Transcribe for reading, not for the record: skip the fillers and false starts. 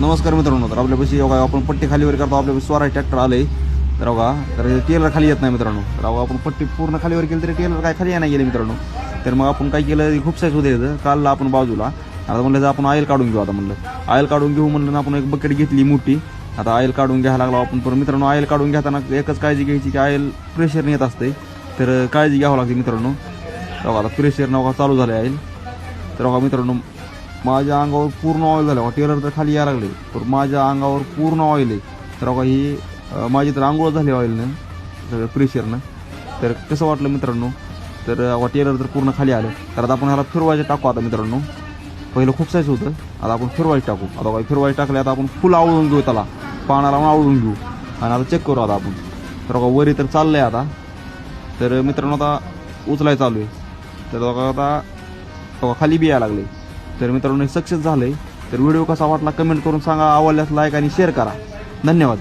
नमस्कार मित्रांनो, तर आपल्यापाशी बघा आपण पट्टी खालीवर करतो. आपल्यापाशी स्वराज ट्रॅक्टर आले तर बघा, तर टेलर खाली येत नाही मित्रांनो. तर बघा आपण पट्टी पूर्ण खालीवर केली तरी टेलर काय खाली नाही गेले मित्रांनो. तर मग आपण काय केलं, खूप साईज होते काढला आपण बाजूला. आता म्हणलं आपण ऑइल काढून घेऊ. आता म्हणलं ऑइल काढून घेऊ म्हणलं ना, आपण एक बकेट घेतली मोठी. आता ऑइल काढून घ्यायला लागलो आपण. पण मित्रांनो ऑइल काढून घेताना एकच काळजी घ्यायची की ऑइल प्रेशरने येत असते, तर काळजी घ्यावं लागते मित्रांनो. बघा आता प्रेशर नका चालू झाले ऑइल. तर बघा मित्रांनो माझ्या अंगावर पूर्ण ऑइल झालं. टेलर तर खाली यायला लागले, तर माझ्या अंगावर पूर्ण ऑइल आहे. तर बघा ही माझी तर आंघोळ झाली ऑइलनं, प्रेशरनं. तर कसं वाटलं मित्रांनो, तर टेलर तर पूर्ण खाली आलं. तर आता आपण ह्याला फिरवायचं टाकू. आता मित्रांनो पहिलं खूप साईज होतं, आता आपण फिरवायचं टाकू. आता काही फिरवायचं टाकले, आता आपण फुल आवळून घेऊ, त्याला पाण्याला आवळून घेऊ आणि आता चेक करू आता आपण. तर बघा वरी तर चाललंय आता. तर मित्रांनो आता उचलायचं चालू आहे. तर बघा आता खाली बी यायला लागले. तर मित्रांनो सक्सेस झालंय. तर व्हिडिओ कसा वाटला कमेंट करून सांगा. आवडल्यास लाईक आणि शेअर करा. धन्यवाद.